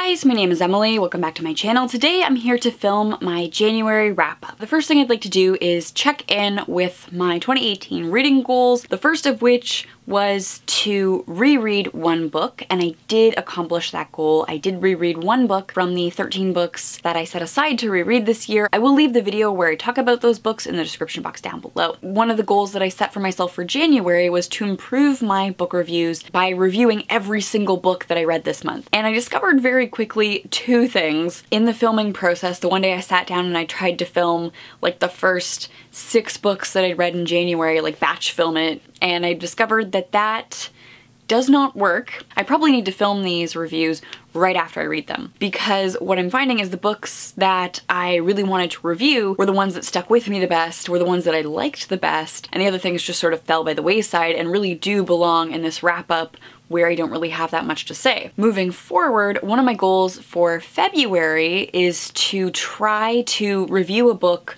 guys, my name is Emily. Welcome back to my channel. Today I'm here to film my January wrap-up. The first thing I'd like to do is check in with my 2018 reading goals, the first of which was to reread one book, and I did accomplish that goal. I did reread one book from the 13 books that I set aside to reread this year. I will leave the video where I talk about those books in the description box down below. One of the goals that I set for myself for January was to improve my book reviews by reviewing every single book that I read this month. And I discovered very quickly two things in the filming process. The one day I sat down and I tried to film like the first 6 books that I'd read in January, like batch film it, and I discovered that that does not work. I probably need to film these reviews right after I read them, because what I'm finding is the books that I really wanted to review were the ones that stuck with me the best, were the ones that I liked the best, and the other things just sort of fell by the wayside and really do belong in this wrap-up where I don't really have that much to say. Moving forward, one of my goals for February is to try to review a book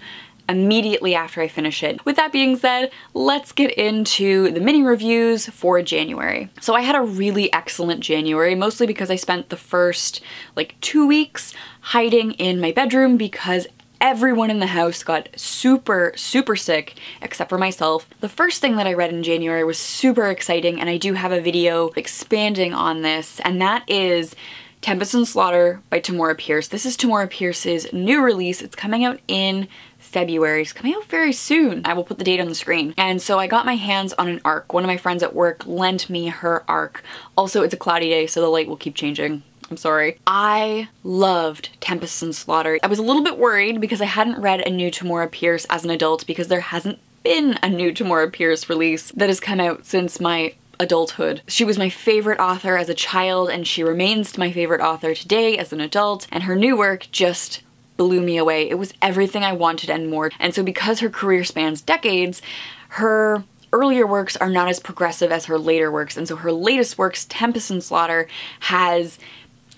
immediately after I finish it. With that being said, let's get into the mini reviews for January. So I had a really excellent January, mostly because I spent the first like 2 weeks hiding in my bedroom because everyone in the house got super sick except for myself. The first thing that I read in January was super exciting, and I do have a video expanding on this, and that is Tempests and Slaughter by Tamora Pierce. This is Tamora Pierce's new release. It's coming out in February. It's coming out very soon. I will put the date on the screen. And so I got my hands on an ARC. One of my friends at work lent me her ARC. Also, it's a cloudy day, so the light will keep changing. I'm sorry. I loved Tempests and Slaughter. I was a little bit worried because I hadn't read a new Tamora Pierce as an adult, because there hasn't been a new Tamora Pierce release that has come out since my adulthood. She was my favorite author as a child, and she remains my favorite author today as an adult, and her new work just blew me away. It was everything I wanted and more. And so because her career spans decades, her earlier works are not as progressive as her later works, and so her latest works, Tempests and Slaughter, has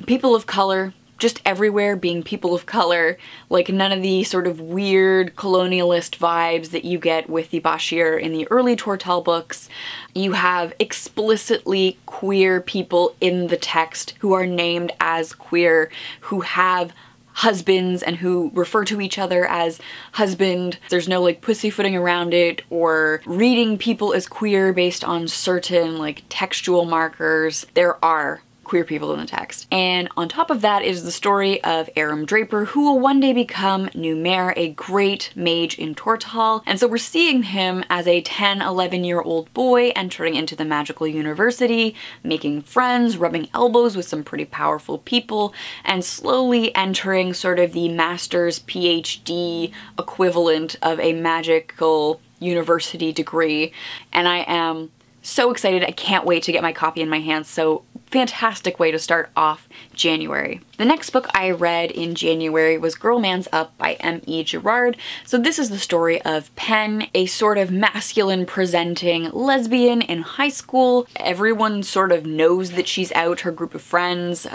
people of color just everywhere being people of color, like none of the sort of weird colonialist vibes that you get with the Bashir in the early Tortall books. You have explicitly queer people in the text who are named as queer, who have husbands and who refer to each other as husband. There's no like pussyfooting around it or reading people as queer based on certain like textual markers. There are queer people in the text. And on top of that is the story of Aram Draper, who will one day become Numair, a great mage in Tortall. And so we're seeing him as a 10, 11-year-old boy entering into the magical university, making friends, rubbing elbows with some pretty powerful people, and slowly entering sort of the master's PhD equivalent of a magical university degree. And I am so excited. I can't wait to get my copy in my hands. So fantastic way to start off January. The next book I read in January was Girl Man's Up by M.E. Girard. So this is the story of Pen, a sort of masculine presenting lesbian in high school. Everyone sort of knows that she's out. Her group of friends,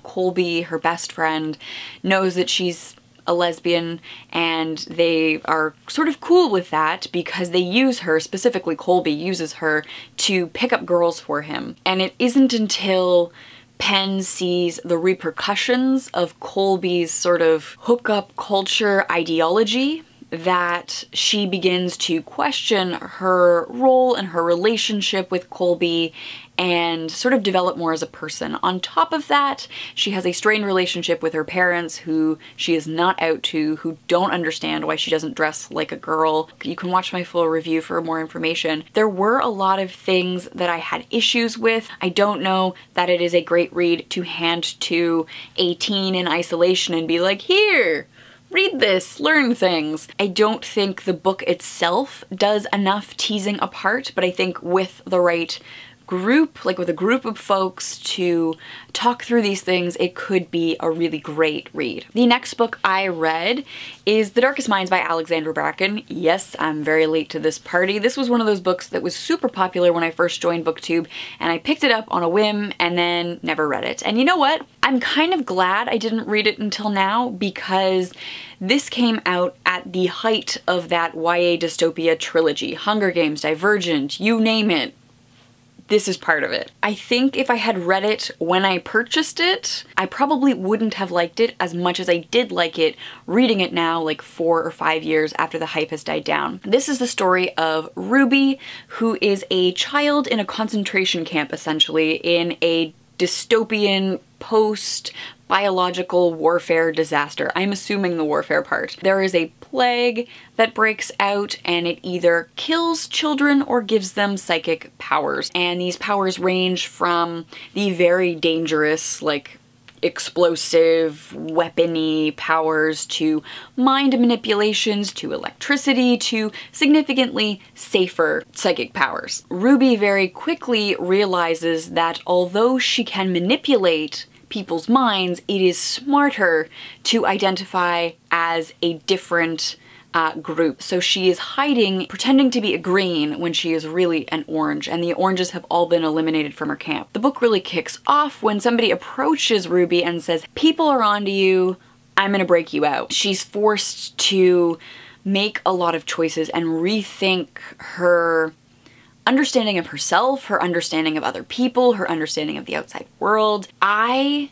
Colby, her best friend, knows that she's a lesbian, and they are sort of cool with that because they use her, specifically Colby uses her, to pick up girls for him. And it isn't until Pen sees the repercussions of Colby's sort of hookup culture ideology that she begins to question her role and her relationship with Colby and sort of develop more as a person. On top of that, she has a strained relationship with her parents who she is not out to, who don't understand why she doesn't dress like a girl. You can watch my full review for more information. There were a lot of things that I had issues with. I don't know that it is a great read to hand to a teen in isolation and be like, here, read this, learn things. I don't think the book itself does enough teasing apart, but I think with the right group, like with a group of folks to talk through these things, it could be a really great read. The next book I read is The Darkest Minds by Alexandra Bracken. Yes, I'm very late to this party. This was one of those books that was super popular when I first joined BookTube, and I picked it up on a whim and then never read it. And you know what? I'm kind of glad I didn't read it until now, because this came out at the height of that YA dystopia trilogy. Hunger Games, Divergent, you name it. this is part of it. I think if I had read it when I purchased it, I probably wouldn't have liked it as much as I did like it reading it now, like 4 or 5 years after the hype has died down. This is the story of Ruby, who is a child in a concentration camp, essentially, in a dystopian post-biological warfare disaster. I'm assuming the warfare part. There is a plague that breaks out and it either kills children or gives them psychic powers. And these powers range from the very dangerous, like explosive, weapony powers to mind manipulations, to electricity, to significantly safer psychic powers. Ruby very quickly realizes that although she can manipulate people's minds, it is smarter to identify as a different group. So she is hiding, pretending to be a green when she is really an orange, and the oranges have all been eliminated from her camp. The book really kicks off when somebody approaches Ruby and says, "People are onto you, I'm gonna break you out." She's forced to make a lot of choices and rethink her understanding of herself, her understanding of other people, her understanding of the outside world. I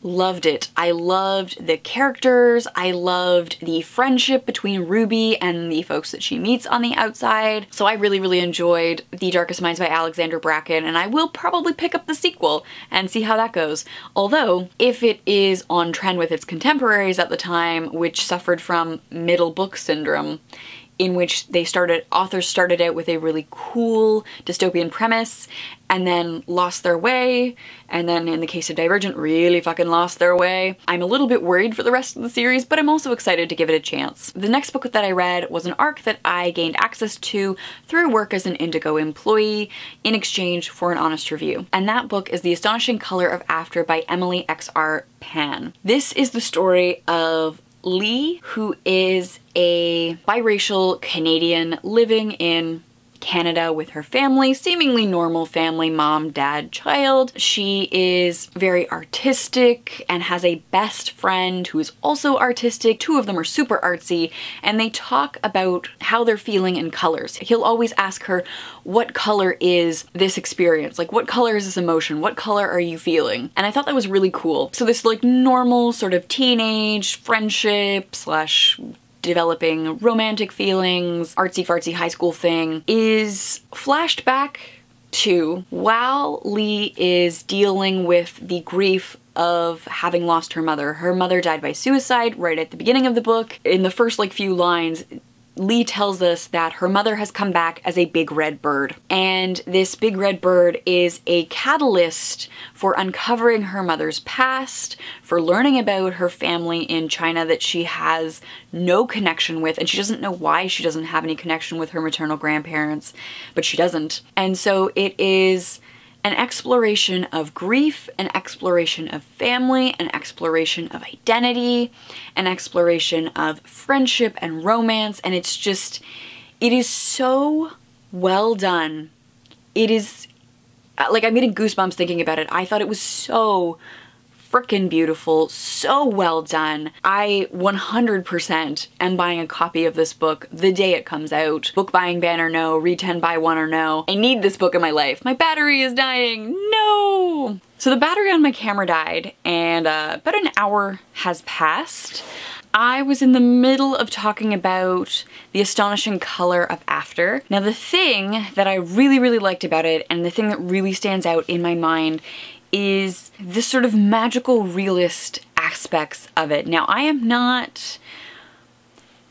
loved it. I loved the characters. I loved the friendship between Ruby and the folks that she meets on the outside. So I really, really enjoyed The Darkest Minds by Alexandra Bracken, and I will probably pick up the sequel and see how that goes. Although, if it is on trend with its contemporaries at the time, which suffered from middle book syndrome, in which authors started out with a really cool dystopian premise and then lost their way, and then in the case of Divergent, really fucking lost their way. I'm a little bit worried for the rest of the series, but I'm also excited to give it a chance. The next book that I read was an arc that I gained access to through work as an Indigo employee in exchange for an honest review. And that book is The Astonishing Color of After by Emily XR Pan. This is the story of Lee, who is a biracial Canadian living in Canada with her family, seemingly normal family, mom, dad, child. She is very artistic and has a best friend who is also artistic. Two of them are super artsy, and they talk about how they're feeling in colors. He'll always ask her, what color is this experience? Like, what color is this emotion? What color are you feeling? And I thought that was really cool. So this like normal sort of teenage friendship slash developing romantic feelings, artsy-fartsy high school thing is flashed back to while Lee is dealing with the grief of having lost her mother. Her mother died by suicide right at the beginning of the book. In the first like few lines, Lee tells us that her mother has come back as a big red bird. And this big red bird is a catalyst for uncovering her mother's past, for learning about her family in China that she has no connection with, and she doesn't know why she doesn't have any connection with her maternal grandparents, but she doesn't. And so it is an exploration of grief, an exploration of family, an exploration of identity, an exploration of friendship and romance, and it's just, it is so well done. It is, like, I'm getting goosebumps thinking about it. I thought it was so frickin' beautiful, so well done. I 100% am buying a copy of this book the day it comes out. Book buying ban or no, read 10 buy 1 or no. I need this book in my life. My battery is dying, no! So the battery on my camera died, and about an hour has passed. I was in the middle of talking about The Astonishing Color of After. Now the thing that I really, really liked about it, and the thing that really stands out in my mind, is this sort of magical realist aspects of it. Now I am not...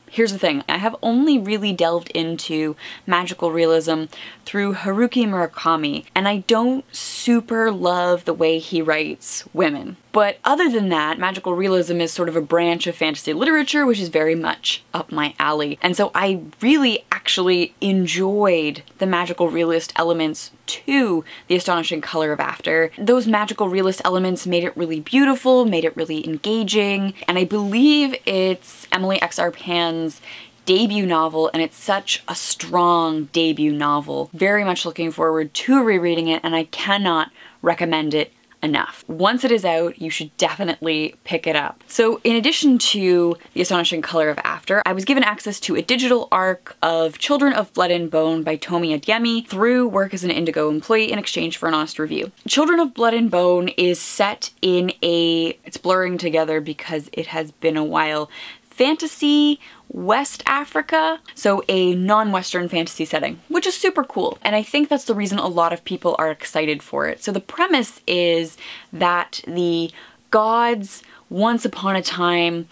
Here's the thing, I have only really delved into magical realism through Haruki Murakami, and I don't super love the way he writes women. But other than that, magical realism is sort of a branch of fantasy literature, which is very much up my alley. And so I really actually enjoyed the magical realist elements to The Astonishing Color of After. Those magical realist elements made it really beautiful, made it really engaging, and I believe it's Emily XR Pan's debut novel, and it's such a strong debut novel. Very much looking forward to rereading it, and I cannot recommend it enough. Once it is out, you should definitely pick it up. So in addition to The Astonishing Color of After, I was given access to a digital arc of Children of Blood and Bone by Tomi Adeyemi through work as an Indigo employee in exchange for an honest review. Children of Blood and Bone is set in it's blurring together because it has been a while, fantasy West Africa, so a non-Western fantasy setting, which is super cool. And I think that's the reason a lot of people are excited for it. So the premise is that the gods once upon a time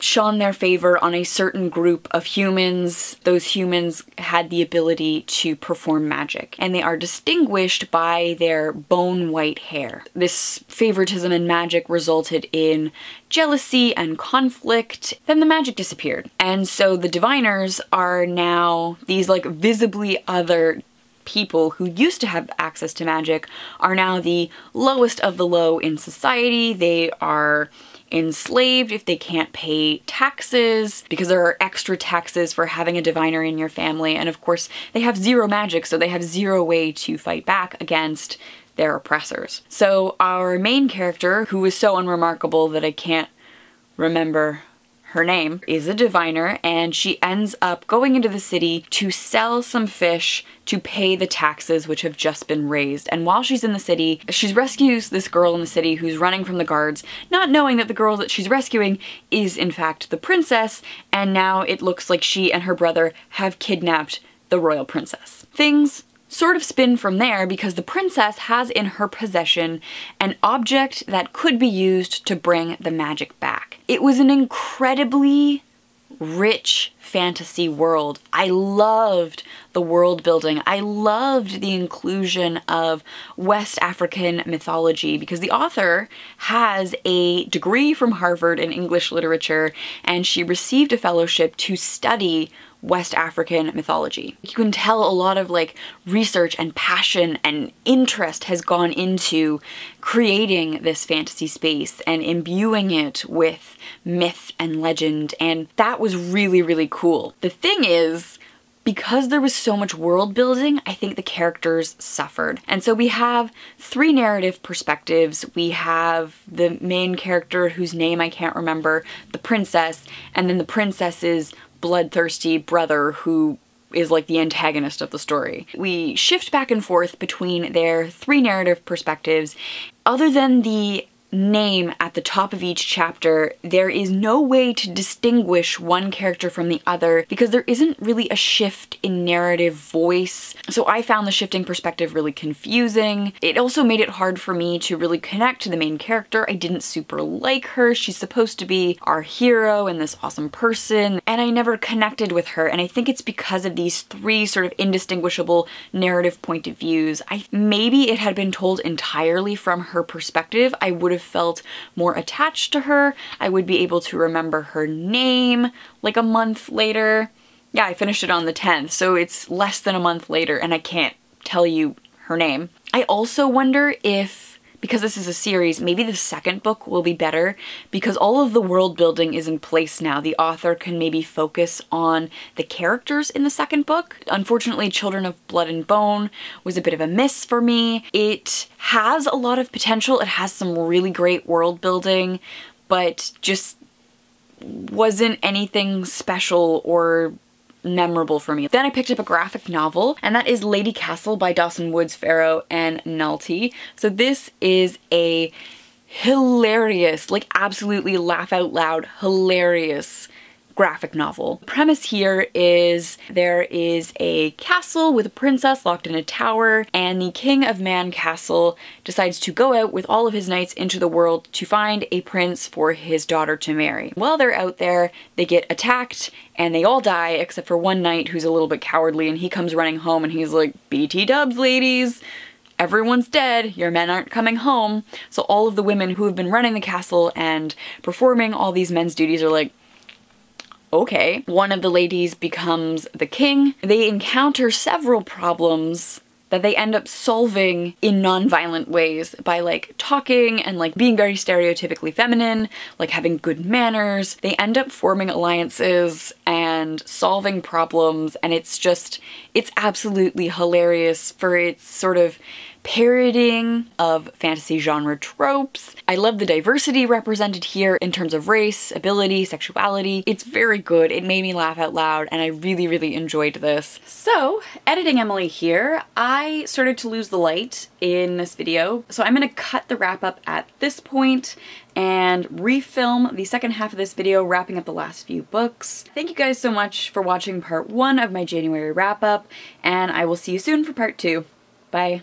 shone their favor on a certain group of humans. Those humans had the ability to perform magic, and they are distinguished by their bone white hair. This favoritism in magic resulted in jealousy and conflict. Then the magic disappeared. And so the diviners are now these like visibly other people who used to have access to magic are now the lowest of the low in society. They are enslaved if they can't pay taxes because there are extra taxes for having a diviner in your family, and of course they have zero magic, so they have zero way to fight back against their oppressors. So our main character, who is so unremarkable that I can't remember her name, is a diviner, and she ends up going into the city to sell some fish to pay the taxes which have just been raised. And while she's in the city, she rescues this girl in the city who's running from the guards, not knowing that the girl that she's rescuing is in fact the princess, and now it looks like she and her brother have kidnapped the royal princess. Things sort of spin from there because the princess has in her possession an object that could be used to bring the magic back. It was an incredibly rich fantasy world. I loved the world building. I loved the inclusion of West African mythology because the author has a degree from Harvard in English literature, and she received a fellowship to study West African mythology. You can tell a lot of like research and passion and interest has gone into creating this fantasy space and imbuing it with myth and legend, and that was really, really cool. The thing is, because there was so much world building, I think the characters suffered. And so we have three narrative perspectives. We have the main character whose name I can't remember, the princess, and then the princess's bloodthirsty brother who is like the antagonist of the story. We shift back and forth between their three narrative perspectives. Other than the name at the top of each chapter, there is no way to distinguish one character from the other because there isn't really a shift in narrative voice. So I found the shifting perspective really confusing. It also made it hard for me to really connect to the main character. I didn't super like her. She's supposed to be our hero and this awesome person, and I never connected with her, and I think it's because of these three sort of indistinguishable narrative point of views. Maybe it had been told entirely from her perspective, I would have felt more attached to her. I would be able to remember her name like a month later. Yeah, I finished it on the 10th, so it's less than a month later and I can't tell you her name. I also wonder if, because this is a series, maybe the second book will be better because all of the world building is in place now. The author can maybe focus on the characters in the second book. Unfortunately, Children of Blood and Bone was a bit of a miss for me. It has a lot of potential. It has some really great world building, but just wasn't anything special or memorable for me. Then I picked up a graphic novel, and that is Lady Castle by Dawson, Farrow, and Nalty. So this is a hilarious, like absolutely laugh out loud, hilarious graphic novel. The premise here is there is a castle with a princess locked in a tower, and the King of Man Castle decides to go out with all of his knights into the world to find a prince for his daughter to marry. While they're out there, they get attacked and they all die except for one knight who's a little bit cowardly, and he comes running home and he's like, "BT dubs, ladies. Everyone's dead, your men aren't coming home." So all of the women who have been running the castle and performing all these men's duties are like, okay. One of the ladies becomes the king. They encounter several problems that they end up solving in non-violent ways by like talking and like being very stereotypically feminine, like having good manners. They end up forming alliances and solving problems, and it's absolutely hilarious for its sort of parroting of fantasy genre tropes. I love the diversity represented here in terms of race, ability, sexuality. It's very good. It made me laugh out loud and I really, really enjoyed this. So, editing Emily here, I started to lose the light in this video. So I'm gonna cut the wrap up at this point and refilm the second half of this video, wrapping up the last few books. Thank you guys so much for watching part 1 of my January wrap up, and I will see you soon for part 2. Bye.